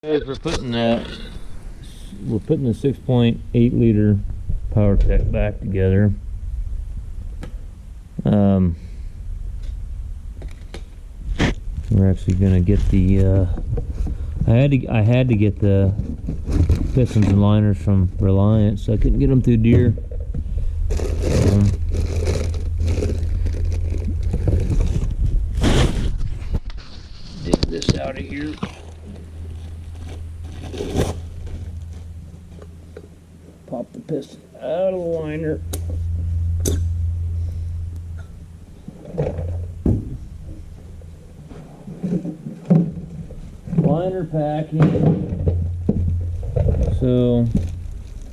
Guys, we're putting the 6.8 liter Power Tech back together. We're actually gonna get the I had to get the pistons and liners from Reliance. I couldn't get them through Deere. Dig this out of here. Pop the piston out of the liner. Liner packing. So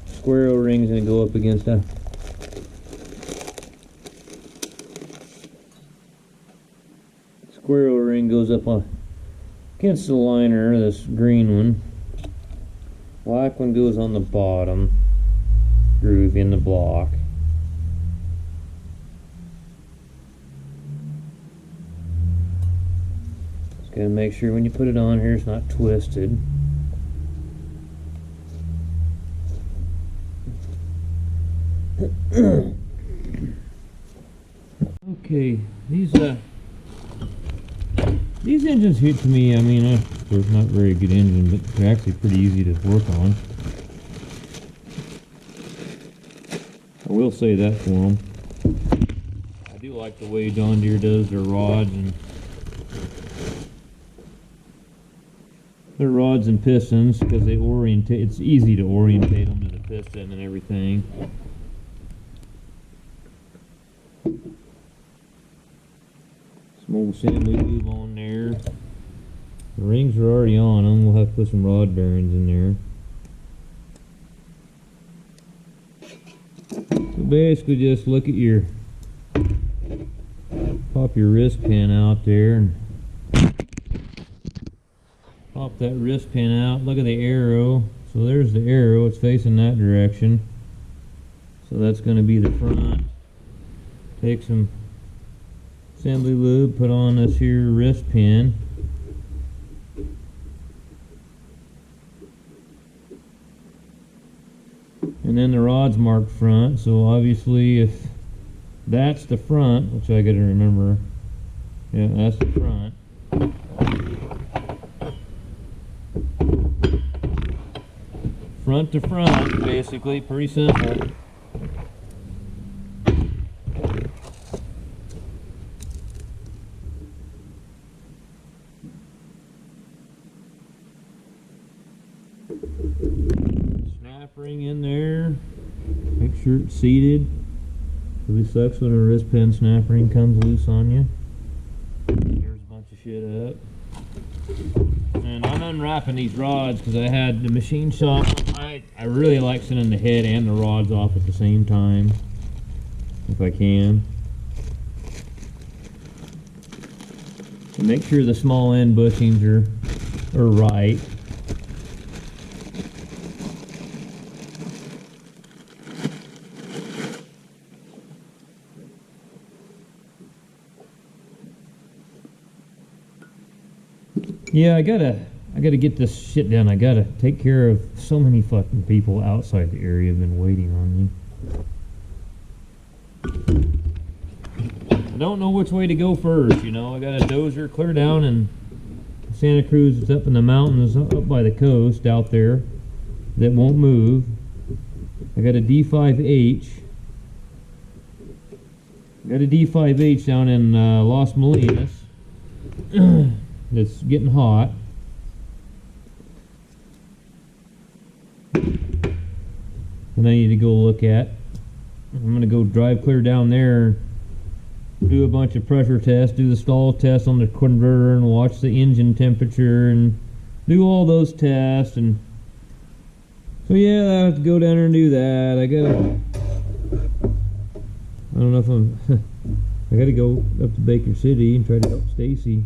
square O-ring's gonna go up against a square O-ring goes up against the liner, this green one. Black one goes on the bottom groove in the block. Just gotta make sure when you put it on here it's not twisted. Okay, these engines here to me, I mean, they're not very good engines, but they're actually pretty easy to work on. I will say that for them. I do like the way John Deere does their rods and pistons, because they orientate. It's easy to orientate them to the piston and everything. Some old assembly lube on there. The rings are already on them. We'll have to put some rod bearings in there. So basically just look at pop your wrist pin out there and pop that wrist pin out. Look at the arrow. So there's the arrow, it's facing that direction. So that's going to be the front. Take some assembly lube, put on this here wrist pin. And then the rod's marked front, so obviously if that's the front, which I gotta remember, yeah, that's the front. Front to front, basically, pretty simple. Snap ring in there, make sure it's seated. Really sucks when a wrist pin snap ring comes loose on you. Here's a bunch of shit up. And I'm unwrapping these rods because I had the machine shop. I really like sending the head and the rods off at the same time, if I can. And make sure the small end bushings are right. Yeah, I gotta get this shit done. I gotta take care of so many fucking people outside the area have been waiting on me. I don't know which way to go first, you know. I got a dozer clear down in Santa Cruz. It's up in the mountains, up by the coast out there, that won't move. I got a D5H. Got a D5H down in Las Molinas. That's getting hot. And I need to go look at. I'm gonna go drive clear down there, do a bunch of pressure tests, do the stall test on the converter, and watch the engine temperature, and do all those tests. And so yeah, I have to go down there and do that. I don't know if I gotta go up to Baker City and try to help Stacy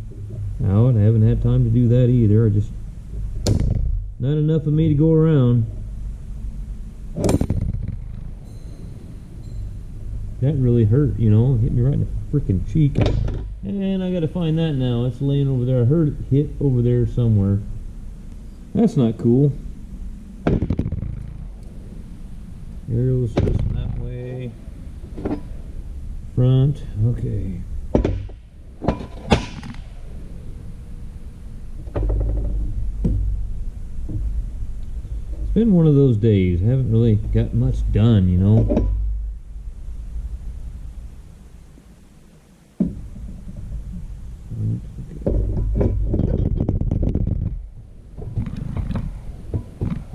out. I haven't had time to do that either. Not enough of me to go around. That really hurt, you know, hit me right in the freaking cheek. And I gotta find that now. It's laying over there. I heard it hit over there somewhere. That's not cool. Aerial's facing that way. Front, okay. It's been one of those days. I haven't really got much done, you know.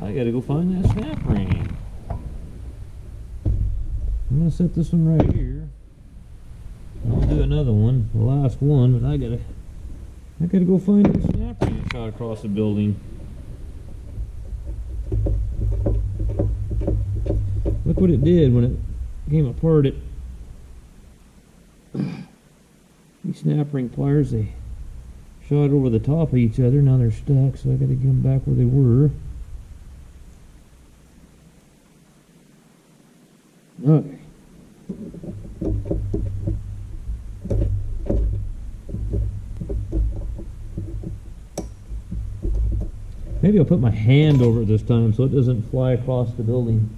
I gotta go find that snap ring. I'm gonna set this one right here. I'll do another one, the last one, but I gotta go find that snap ring that shot across the building. Look what it did when it came apart. These snap ring pliers, they shot over the top of each other. Now they're stuck, so I gotta get them back where they were. Okay. Maybe I'll put my hand over it this time so it doesn't fly across the building.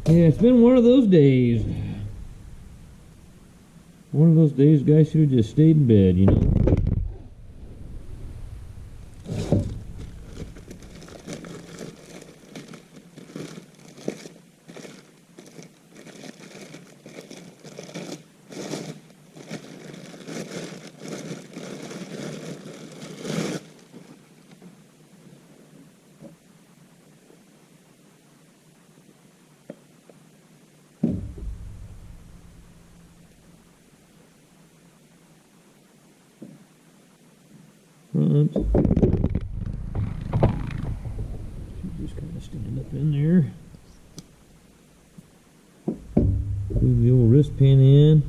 Yeah, it's been one of those days. One of those days guys should have just stayed in bed, you know. Front. Should just kind of stand up in there. Move the old wrist pin in.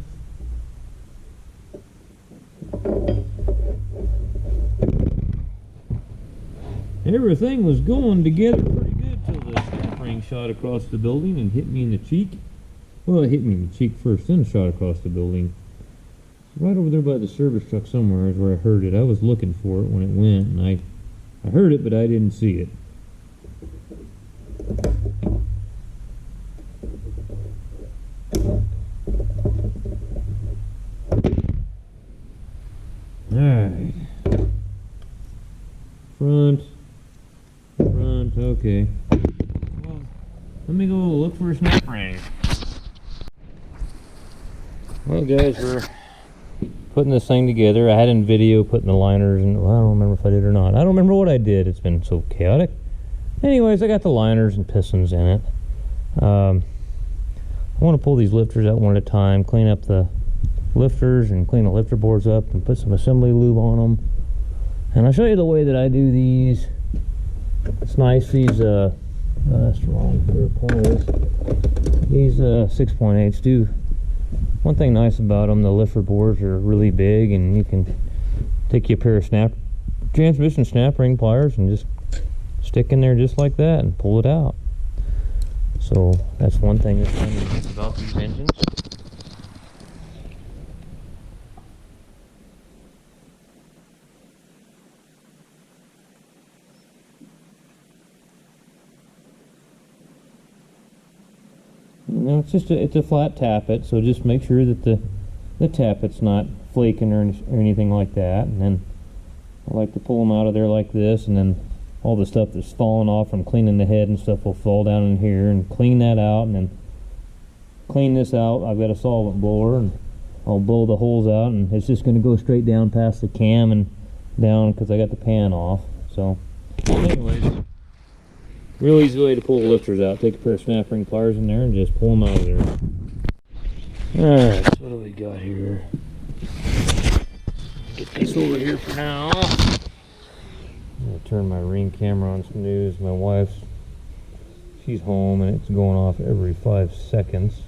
Everything was going together pretty good till the snap ring shot across the building and hit me in the cheek. Well, it hit me in the cheek first, then it shot across the building. Right over there by the service truck somewhere is where I heard it. I was looking for it when it went, and I heard it, but I didn't see it. Alright. Front, okay. Well, let me go look for a snap ring. Well, guys, we're putting this thing together. I had in video putting the liners in. Well, I don't remember if I did or not. I don't remember what I did. It's been so chaotic. Anyways, I got the liners and pistons in it. I want to pull these lifters out one at a time, clean up the lifters and clean the lifter boards up and put some assembly lube on them. And I'll show you the way that I do these. It's nice. These that's the wrong pair of pliers. These 6.8s do. One thing nice about them, the lifter bores are really big, and you can take you a pair of transmission snap ring pliers and just stick in there just like that and pull it out. So that's one thing that's kind of nice about these engines. No, it's a flat tappet, so just make sure that the tappet's not flaking or anything like that. And then I like to pull them out of there like this, and then all the stuff that's falling off from cleaning the head and stuff will fall down in here, and clean that out, and then clean this out. I've got a solvent blower, and I'll blow the holes out, and it's just going to go straight down past the cam and down because I got the pan off. So anyways, real easy way to pull the lifters out. Take a pair of snap ring pliers in there and just pull them out of there. Alright, so what do we got here? Get this over here for now. I'm going to turn my Ring camera on snooze. My wife's, she's home and it's going off every 5 seconds.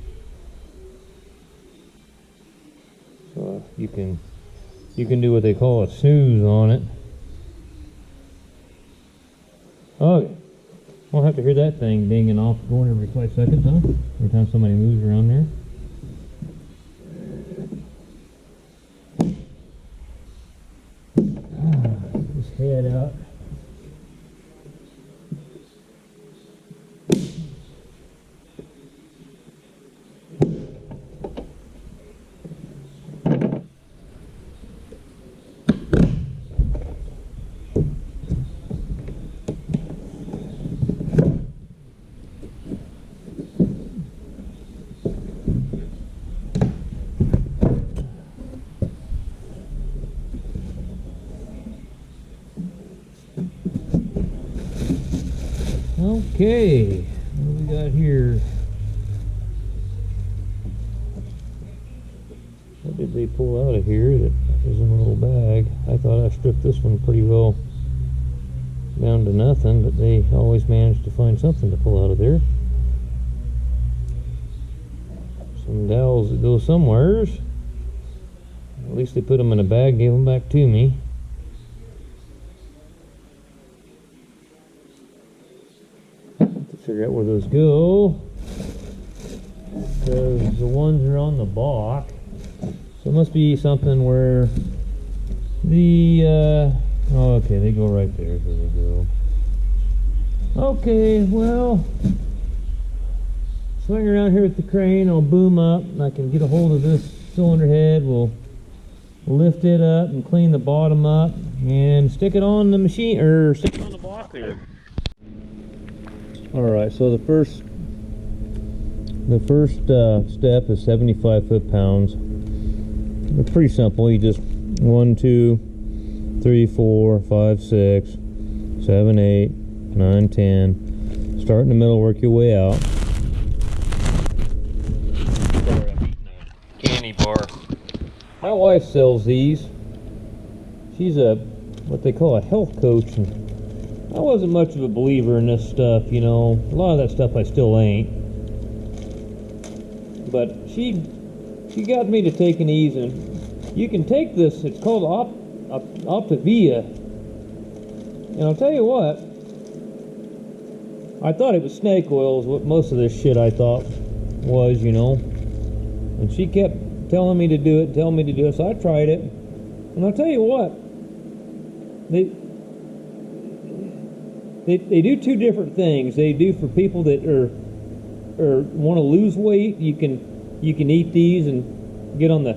So you can do what they call a snooze on it. Okay. Won't have to hear that thing dinging off going every 5 seconds, huh? Every time somebody moves around there. head out. Okay, what do we got here? What did they pull out of here that is in a little bag? I thought I stripped this one pretty well down to nothing, but they always manage to find something to pull out of there. Some dowels that go somewheres. At least they put them in a bag, gave them back to me. Figure out where those go, because the ones are on the block, so it must be something where the oh, okay, they go right there. There they go. Okay, well, swing around here with the crane, I'll boom up and I can get a hold of this cylinder head. We'll lift it up and clean the bottom up and stick it on the machine, or stick it on the block there. Alright, so the first step is 75 foot-pounds. It's pretty simple. You just 1, 2, 3, 4, 5, 6, 7, 8, 9, 10. Start in the middle, work your way out. Sorry, I'm eating a candy bar. My wife sells these. She's what they call a health coach, and I wasn't much of a believer in this stuff, you know. A lot of that stuff I still ain't. But she got me to taking these, and you can take this. It's called Optavia. And I'll tell you what, I thought it was snake oil is what most of this shit I thought was, you know. And she kept telling me to do it, so I tried it. And I'll tell you what, They do two different things. They do for people that are want to lose weight. You can eat these and get on the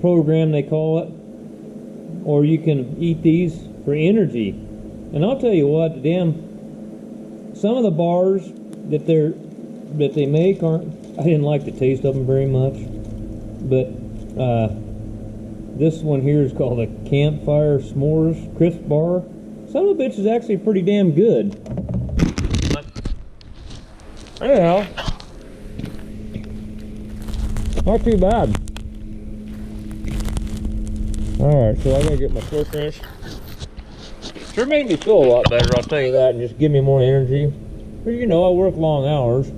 program they call it, or you can eat these for energy. And I'll tell you what, some of the bars that they make aren't. I didn't like the taste of them very much, but this one here is called a Campfire S'mores Crisp Bar. Some of the bitch is actually pretty damn good. But anyhow, not too bad. Alright, so I gotta get my torque wrench. Sure made me feel a lot better, I'll tell you that, and just give me more energy. But you know, I work long hours.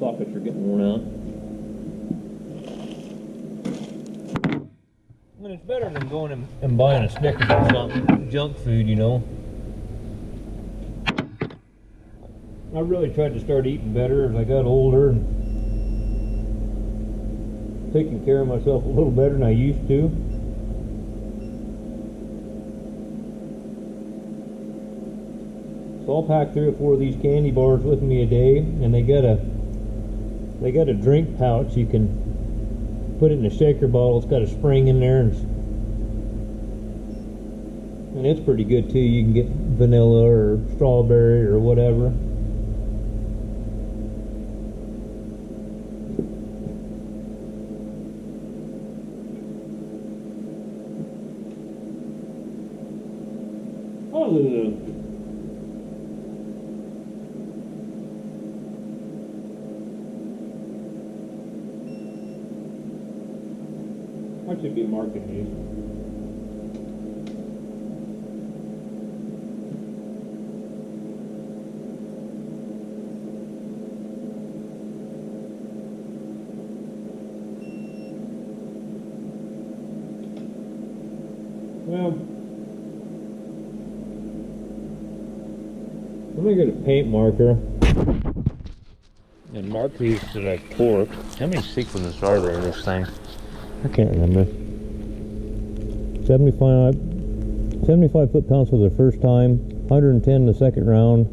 Sockets are getting worn out. I mean, it's better than going and buying a Snickers or something, junk food, you know. I really tried to start eating better as I got older and taking care of myself a little better than I used to. So I'll pack 3 or 4 of these candy bars with me a day, and they got a drink pouch. You can put it in a shaker bottle. It's got a spring in there, and it's pretty good too. You can get vanilla or strawberry or whatever. I should be marking these. Well, let me get a paint marker. and mark these that I've torqued. How many sequences are there in this thing? I can't remember. 75 foot-pounds for the first time, 110 the second round,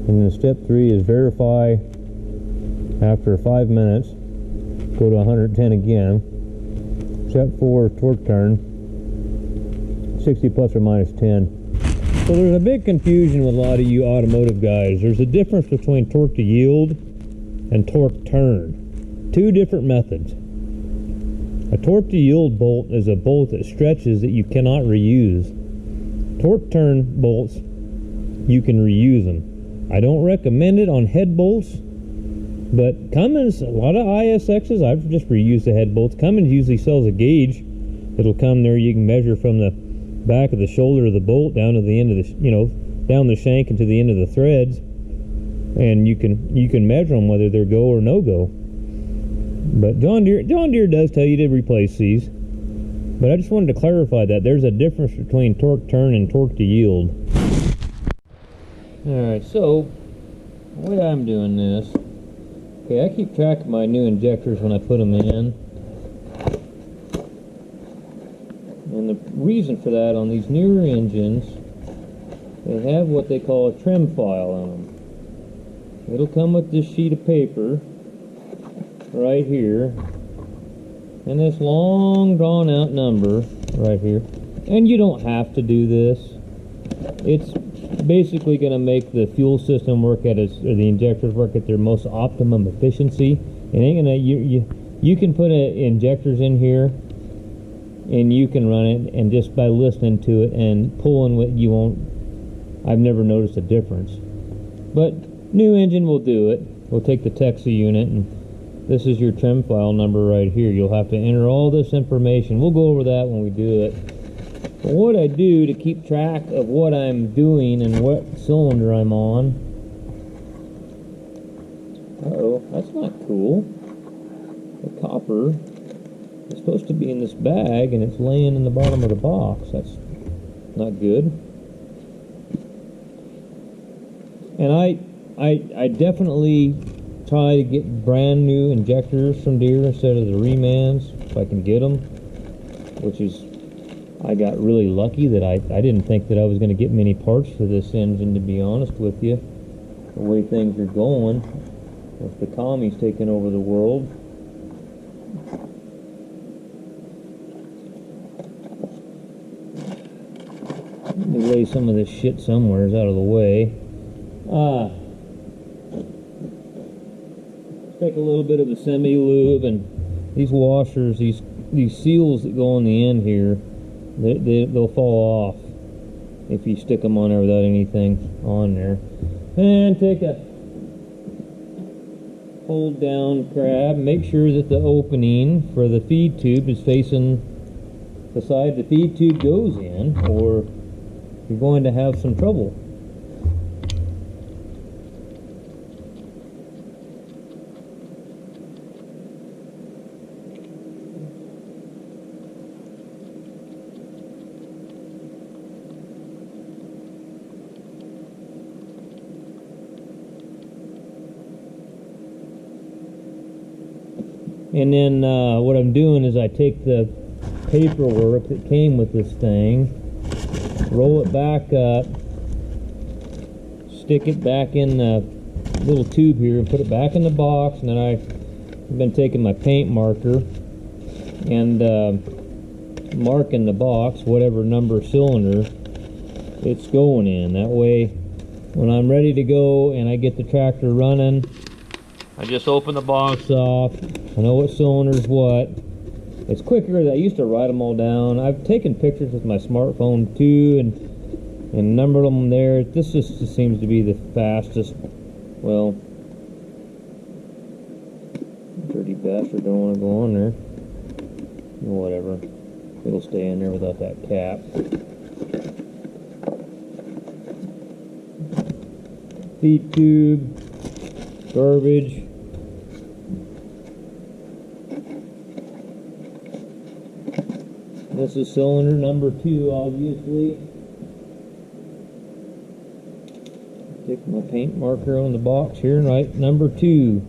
and then step 3 is verify after 5 minutes, go to 110 again. Step 4 torque turn, 60 plus or minus 10. So there's a big confusion with a lot of you automotive guys. There's a difference between torque to yield and torque turn. Two different methods. A torque to yield bolt is a bolt that stretches that you cannot reuse. Torque turn bolts, you can reuse them. I don't recommend it on head bolts, but Cummins, a lot of ISXs, I've just reused the head bolts. Cummins usually sells a gauge. It'll come there, you can measure from the back of the shoulder of the bolt down to the end of the, down the shank and to the end of the threads, and you can measure them whether they're go or no go. But John Deere does tell you to replace these. But I just wanted to clarify that there's a difference between torque turn and torque to yield. Alright, so the way I'm doing this, okay, I keep track of my new injectors when I put them in. And the reason for that, on these newer engines, they have what they call a trim file on them. It'll come with this sheet of paper right here, and this long drawn out number right here. And you don't have to do this. It's basically going to make the fuel system work at its, or the injectors work at their most optimum efficiency. It ain't gonna, you can put injectors in here and you can run it, and just by listening to it and pulling what you won't, I've never noticed a difference. But new engine will do it. We'll take the Texas unit, and this is your trim file number right here. You'll have to enter all this information. We'll go over that when we do it. But what I do to keep track of what I'm doing and what cylinder I'm on. Uh-oh, that's not cool. The copper is supposed to be in this bag, and it's laying in the bottom of the box. That's not good. And I definitely try to get brand new injectors from Deere instead of the remans if I can get them, which is, I got really lucky that I didn't think that I was going to get many parts for this engine, to be honest with you, the way things are going with the commies taking over the world. Let me lay some of this shit somewhere out of the way. Take a little bit of the semi-lube, and these washers, these seals that go on the end here, they'll fall off if you stick them on there without anything on there. And take a hold down grab, make sure that the opening for the feed tube is facing the side the feed tube goes in, or you're going to have some trouble. And then what I'm doing is I take the paperwork that came with this thing, roll it back up, stick it back in the little tube here and put it back in the box, and then I've been taking my paint marker and marking the box whatever number cylinder it's going in. That way when I'm ready to go and I get the tractor running, I just open the box off. I know what cylinder's what. It's quicker. I used to write them all down. I've taken pictures with my smartphone too and numbered them there. This just seems to be the fastest. Well, dirty bastard don't want to go on there. Whatever. It'll stay in there without that cap. Feed tube, garbage. This is cylinder number 2, obviously. Stick my paint marker on the box here and write number 2.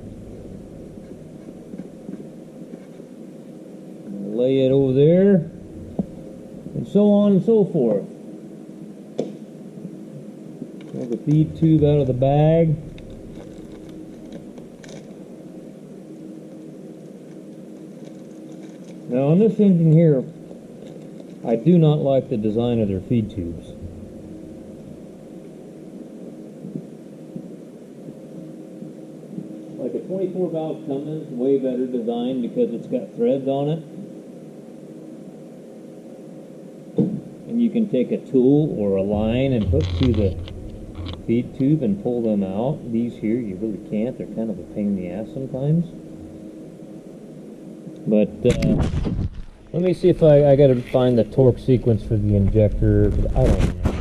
Lay it over there, and so on and so forth. Pull the feed tube out of the bag. Now on this engine here, I do not like the design of their feed tubes. Like a 24 valve Cummins, way better design because it's got threads on it. And you can take a tool or a line and hook to the feed tube and pull them out. These here, you really can't. They're kind of a pain in the ass sometimes. But let me see if I got to find the torque sequence for the injector. But I don't know.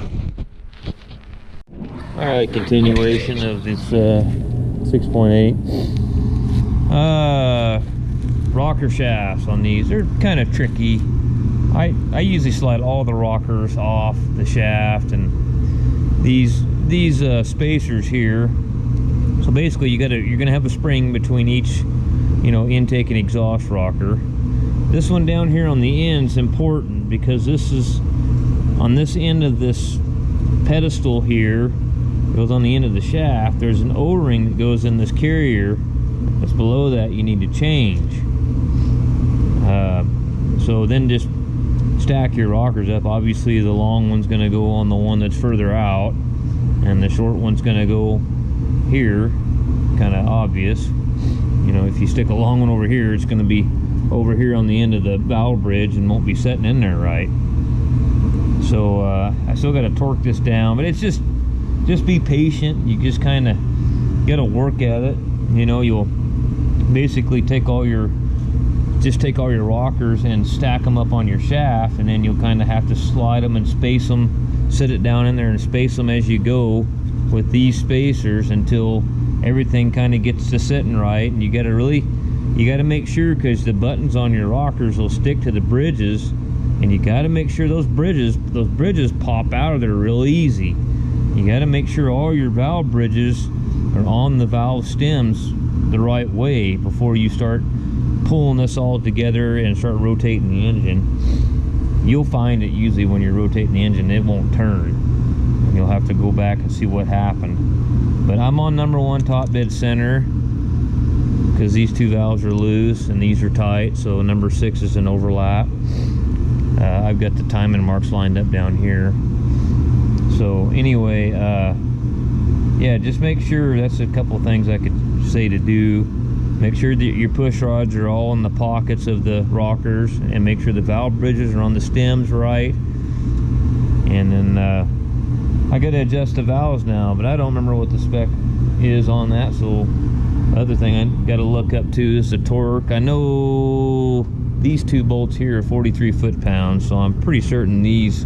Alright, continuation of this 6.8. Rocker shafts on these. They're kind of tricky. I usually slide all the rockers off the shaft, and these spacers here. So basically, you're gonna have a spring between each, intake and exhaust rocker. This one down here on the end is important because this is on this end of this pedestal here. Goes on the end of the shaft. There's an O-ring that goes in this carrier. That's below that you need to change. So then just stack your rockers up. Obviously the long one's going to go on the one that's further out, and the short one's going to go here. Kind of obvious. If you stick a long one over here, it's going to be over here on the end of the valve bridge and won't be setting in there right. So I still got to torque this down, but it's just be patient. You just kind of got to work at it. You'll basically take all your rockers and stack them up on your shaft, and then you'll kind of have to slide them and space them, sit it down in there and space them as you go with these spacers until everything kind of gets to sitting right. And you got to make sure, because the buttons on your rockers will stick to the bridges, and you got to make sure those bridges pop out of there real easy. You got to make sure all your valve bridges are on the valve stems the right way before you start pulling this all together and start rotating the engine. You'll find it usually when you're rotating the engine, it won't turn. And you'll have to go back and see what happened. But I'm on number 1 top dead center because these 2 valves are loose and these are tight, so number 6 is an overlap. I've got the timing marks lined up down here. So anyway, yeah, just make sure. That's a couple of things I could say to do. Make sure that your push rods are all in the pockets of the rockers, and make sure the valve bridges are on the stems right. And then I got to adjust the valves now, but I don't remember what the spec is on that. So the other thing I got to look up too is the torque. I know these 2 bolts here are 43 foot-pounds, so I'm pretty certain these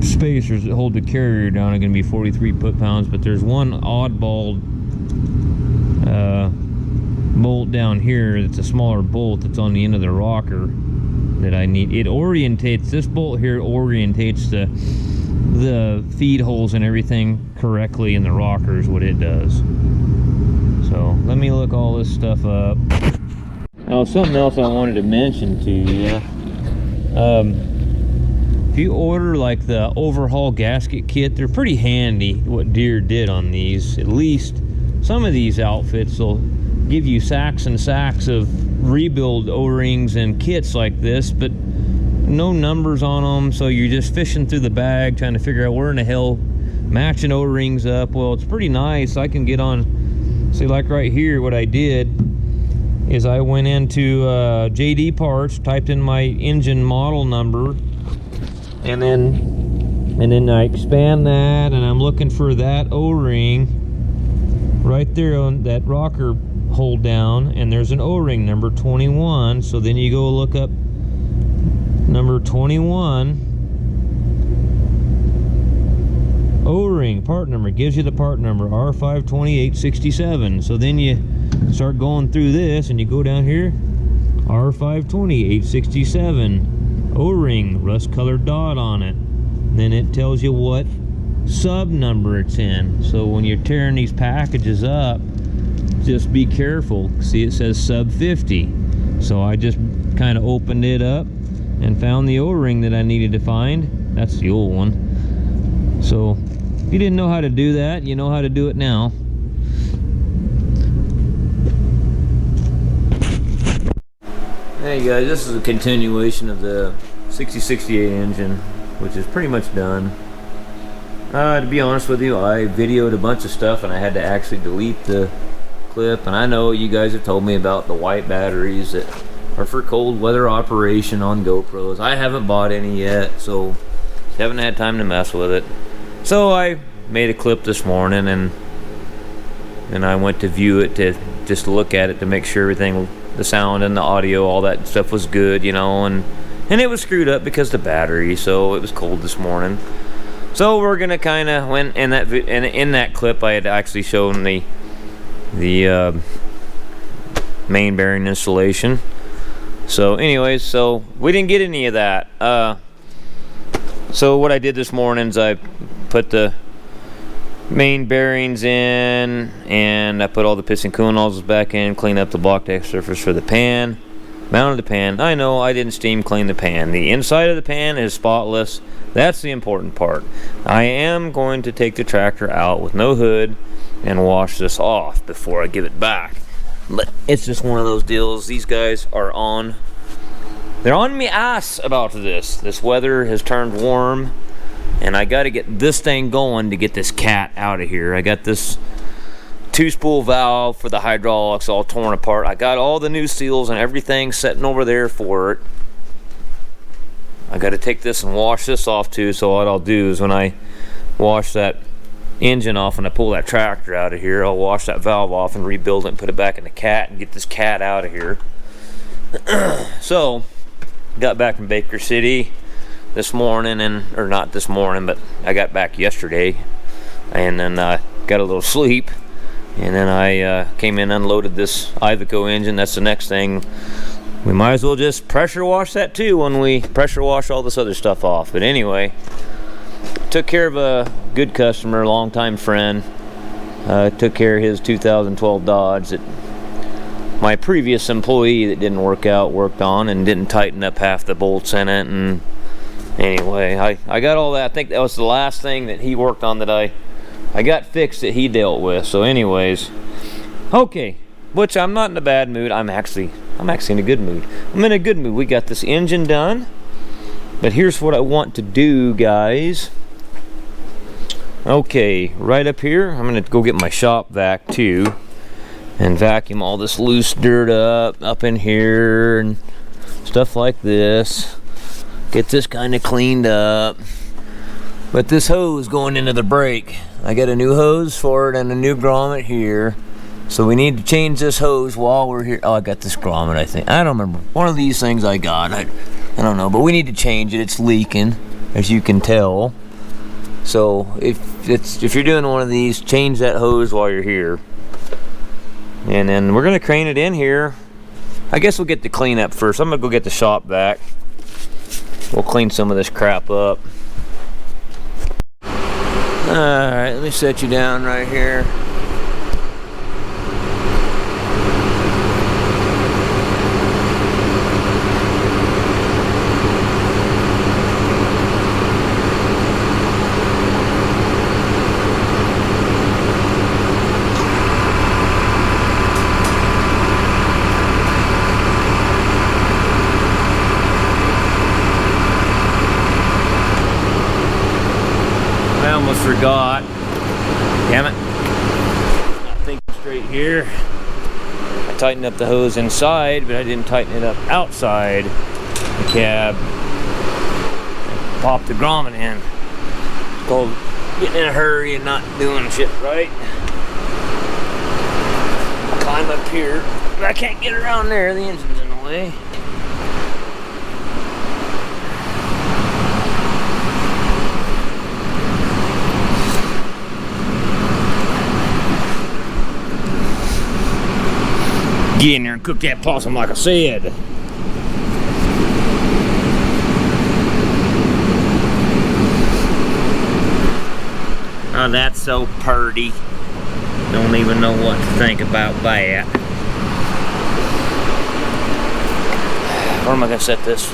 spacers that hold the carrier down are going to be 43 foot-pounds, but there's one oddball bolt down here that's a smaller bolt that's on the end of the rocker that I need. It orientates, this bolt here orientates the feed holes and everything correctly in the rocker is what it does. So let me look all this stuff up. Now something else I wanted to mention to you. If you order like the overhaul gasket kit, they're pretty handy. What Deere did on these, at least some of these outfits will give you sacks and sacks of rebuild O-rings and kits like this, but no numbers on them, so you're just fishing through the bag trying to figure out where in the hell matching O-rings up. Well, it's pretty nice. I can get on, see, like right here, what I did is I went into JD Parts, typed in my engine model number, and then I expand that, and I'm looking for that O-ring right there on that rocker hold down, and there's an O-ring number 21. So then you go look up number 21 O-ring part number, gives you the part number R520867. So then you start going through this and you go down here, R520867 O-ring, rust colored dot on it. Then it tells you what sub number it's in. So when you're tearing these packages up, just be careful. See, it says sub 50. So I just kind of opened it up and found the O-ring that I needed to find. That's the old one. So if you didn't know how to do that, you know how to do it now. Hey guys, this is a continuation of the 6068 engine, which is pretty much done. To be honest with you, I videoed a bunch of stuff and I had to actually delete the clip. And I know you guys have told me about the white batteries that are for cold weather operation on GoPros. I haven't bought any yet, so haven't had time to mess with it. So I made a clip this morning and I went to view it, to just look at it to make sure everything, the sound and the audio, all that stuff was good, you know, and it was screwed up because of the battery, so it was cold this morning. So we're gonna kind of, when in that clip I had actually shown the main bearing installation. So anyways, so we didn't get any of that. So what I did this morning is I put the main bearings in, and I put all the piston coolant nozzles back in, cleaned up the block deck surface for the pan, mounted the pan. I know I didn't steam clean the pan. The inside of the pan is spotless. That's the important part. I am going to take the tractor out with no hood and wash this off before I give it back. But it's just one of those deals. These guys are on, they're on me ass about this. This weather has turned warm, and I got to get this thing going to get this cat out of here. I got this 2-spool valve for the hydraulics all torn apart. I got all the new seals and everything sitting over there for it. I got to take this and wash this off too. So what I'll do is when I wash that engine off and I pull that tractor out of here, I'll wash that valve off and rebuild it and put it back in the cat and get this cat out of here. So got back from Baker City this morning, or not this morning, but I got back yesterday, and then got a little sleep, and then I came in, unloaded this Iveco engine. That's the next thing. We might as well just pressure wash that too when we pressure wash all this other stuff off. But anyway, took care of a good customer, longtime friend. Took care of his 2012 Dodge that my previous employee that didn't work out worked on and didn't tighten up half the bolts in it. And anyway, I got all that. I think that was the last thing that he worked on that I got fixed that he dealt with. So anyways, okay, which I'm not in a bad mood. I'm actually in a good mood. I'm in a good mood. We got this engine done. But here's what I want to do, guys. Okay, right up here, I'm gonna go get my shop vac too and vacuum all this loose dirt up in here and stuff like this. Get this kind of cleaned up. But this hose going into the brake, I got a new hose for it and a new grommet here. So we need to change this hose while we're here. Oh, I got this grommet, I think. I don't remember. One of these things I got. I don't know, but we need to change it. It's leaking, as you can tell. So if you're doing one of these, change that hose while you're here. And then we're gonna crane it in here. I guess we'll get the cleanup first. I'm gonna go get the shop vac. We'll clean some of this crap up. Alright, let me set you down right here. Forgot. Damn it. Not thinking straight here. I tightened up the hose inside, but I didn't tighten it up outside the cab. Pop the grommet in. It's called getting in a hurry and not doing shit right. Climb up here, but I can't get around there. The engine's in the way. Get in there and cook that possum like I said. Oh, that's so purty. Don't even know what to think about that. Where am I gonna set this?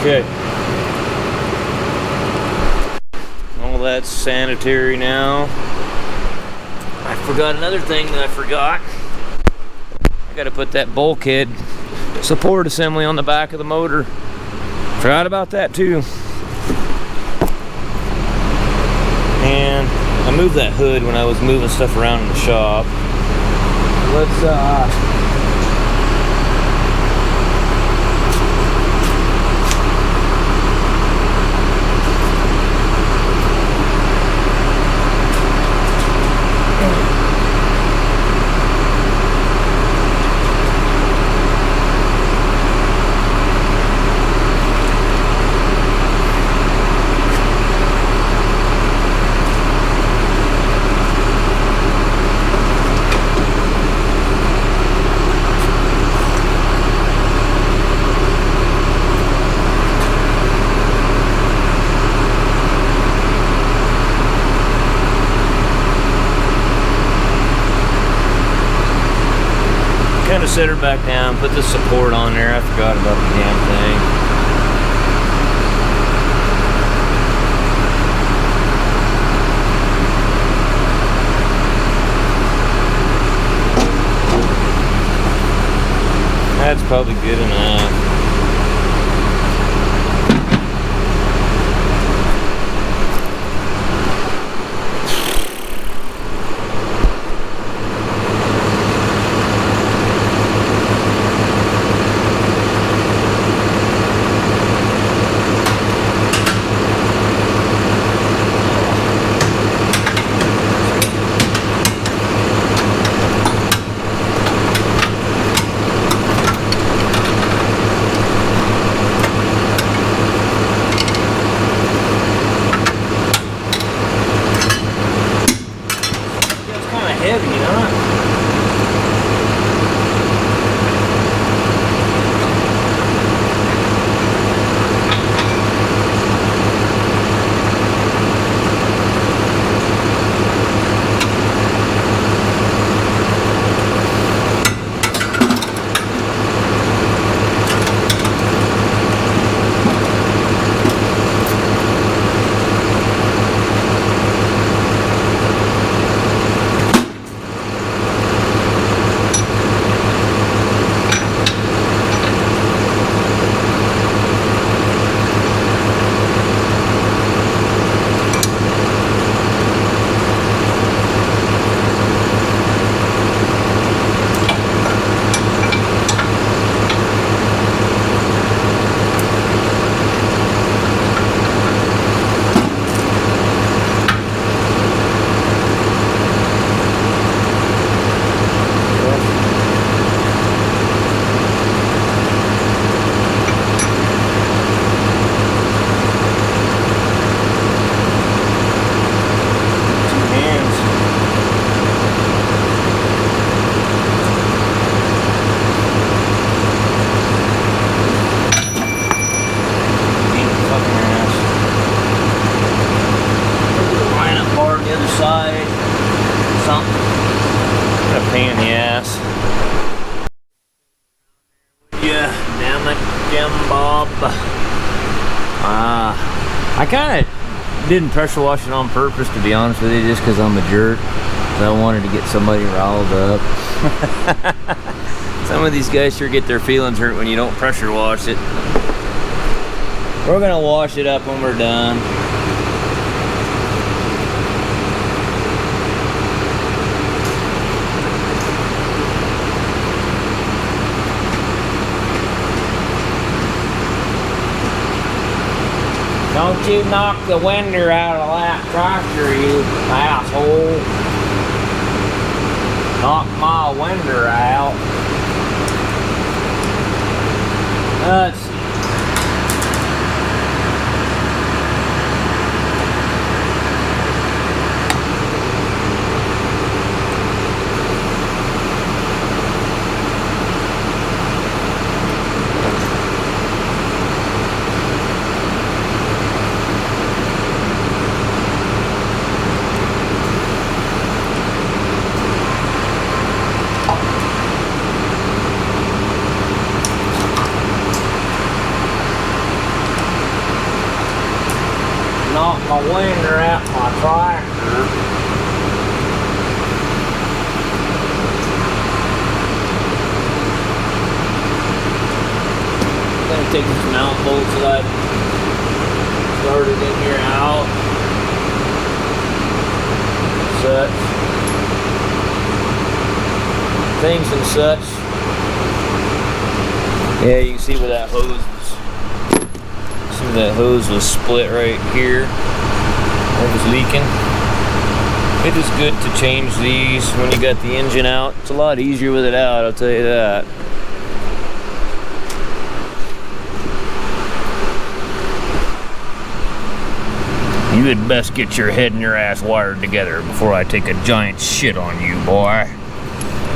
Okay. All that's sanitary now. I forgot another thing that I forgot. I gotta put that bulkhead support assembly on the back of the motor. Forgot about that too. And I moved that hood when I was moving stuff around in the shop. Let's kind of set her back down, put the support on there. I forgot about the damn thing. That's probably good enough. I kind of didn't pressure wash it on purpose, to be honest with you, just because I'm a jerk. I wanted to get somebody riled up. Some of these guys sure get their feelings hurt when you don't pressure wash it. We're gonna wash it up when we're done. Don't you knock the winder out of that that tractor, you asshole. Knocked my winder out. Let's see. Knocked my winder out my tractor. I'm gonna take these mount bolts that I started in here out. Such things and such. Yeah, you can see where that hose was. That hose was split right here. It was leaking. It is good to change these when you got the engine out. It's a lot easier with it out, I'll tell you that. You had best get your head and your ass wired together before I take a giant shit on you, boy.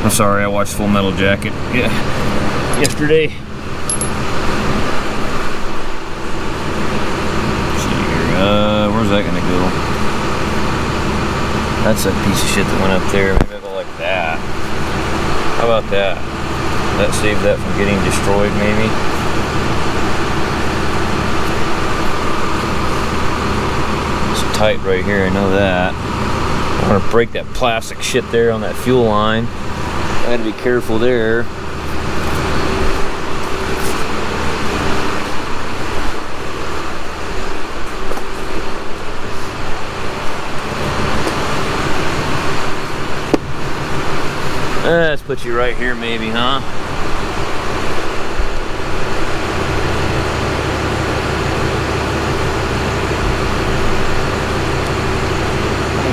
I'm sorry, I watched Full Metal Jacket yesterday. Where's that gonna go? That's that piece of shit that went up there. Maybe I'll go like that. How about that? That saved that from getting destroyed, maybe? It's tight right here, I know that. I want to break that plastic shit there on that fuel line. I gotta be careful there. Let's put you right here maybe, huh?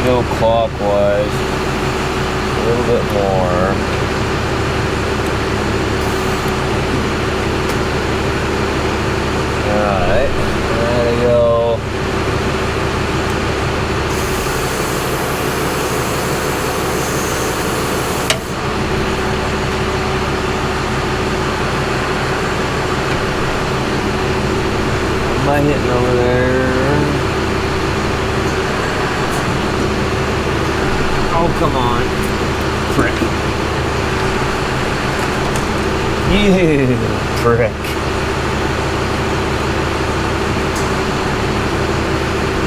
Go clockwise a little bit more. Alright, there we go. Am I hitting over there? Oh, come on. Prick. Yeah, prick.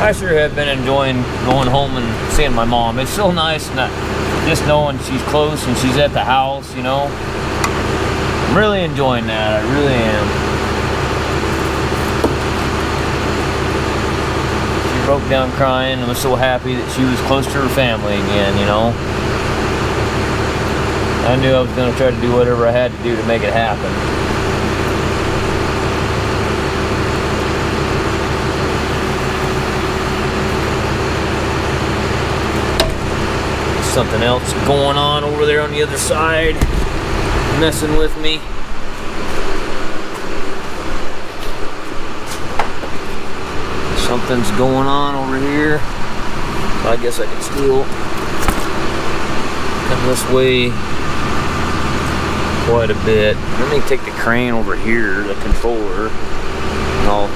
I sure have been enjoying going home and seeing my mom. It's so nice not just knowing she's close and she's at the house, you know. I'm really enjoying that. I really am. Broke down crying and was so happy that she was close to her family again, you know. I knew I was going to try to do whatever I had to do to make it happen. Something else going on over there on the other side, messing with me. Something's going on over here. So I guess I can still come this way quite a bit. Let me take the crane over here, the controller, and I'll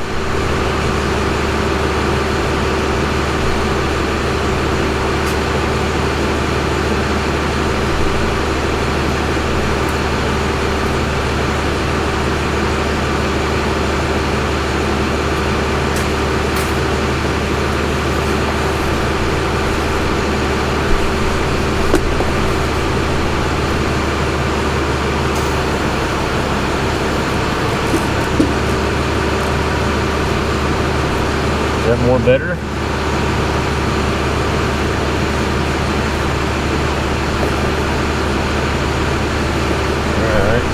more better. Alright.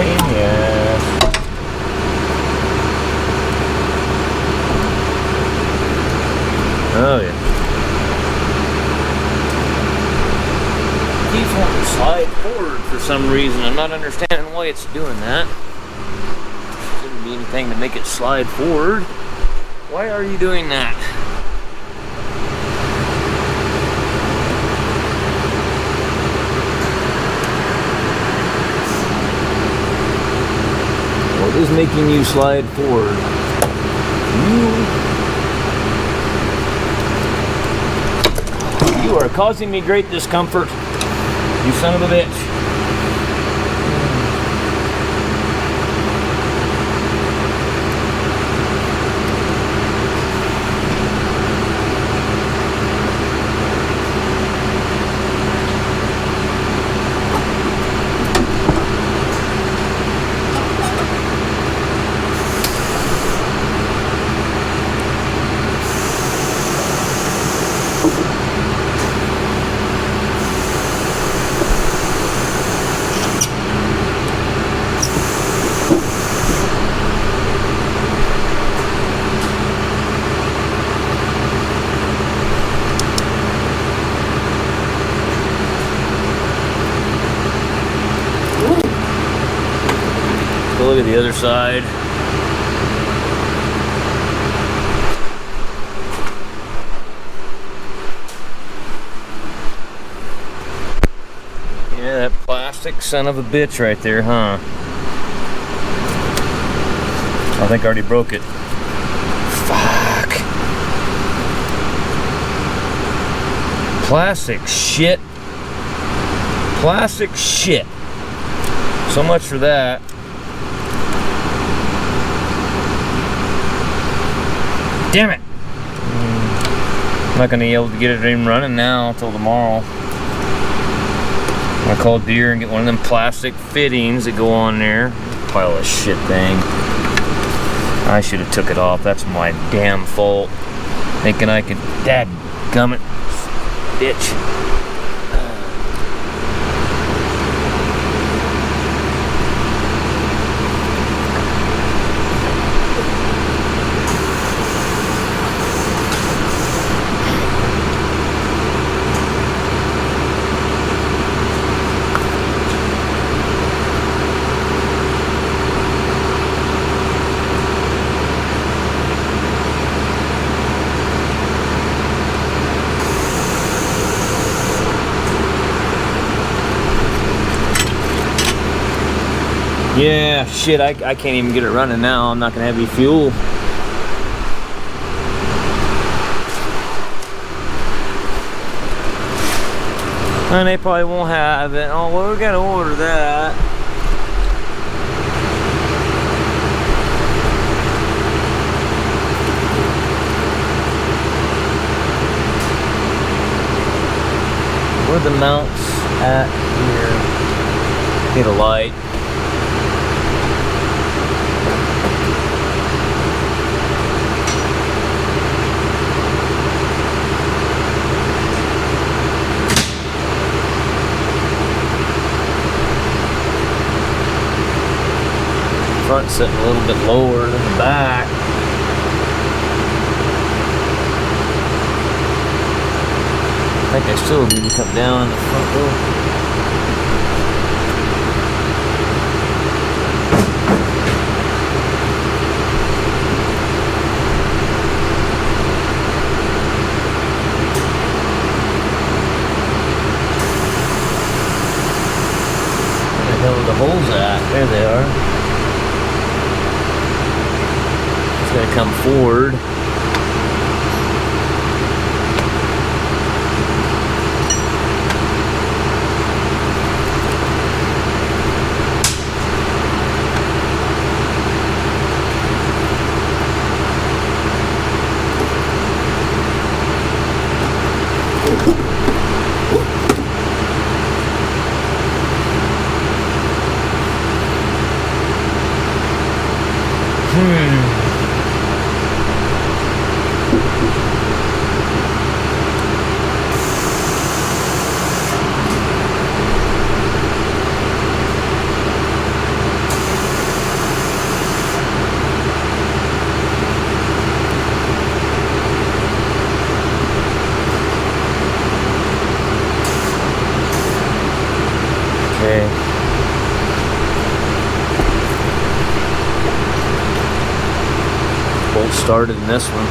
pain in the ass. Oh yeah. Keeps wanting to slide forward for some reason. I'm not understanding why it's doing that. There shouldn't be anything to make it slide forward. Why are you doing that? What is making you slide forward? You are causing me great discomfort. You son of a bitch. Look at the other side. Yeah, that plastic son of a bitch right there, huh? I think I already broke it. Fuck. Plastic shit. Plastic shit. So much for that. Damn it! I'm not gonna be able to get it even running now until tomorrow. I call Deere and get one of them plastic fittings that go on there. Pile of shit thing. I should have took it off. That's my damn fault. Thinking I could dadgummit, bitch. Yeah, shit, I can't even get it running now. I'm not gonna have any fuel. And they probably won't have it. Oh, well, we gotta order that. Where are the mounts at here? Need a light. Front sitting a little bit lower than the back. I think I still need to come down in the front door. Where the hell are the holes at? There they are. Gonna come forward. bolt started in this one.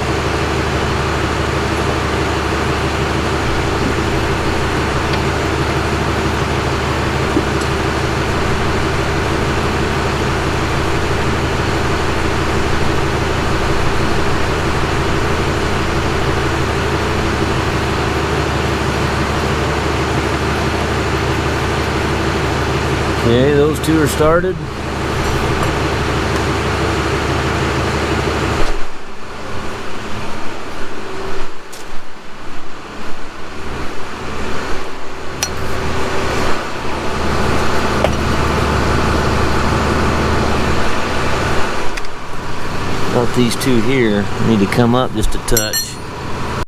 Okay, those two are started. These two here need to come up just a touch.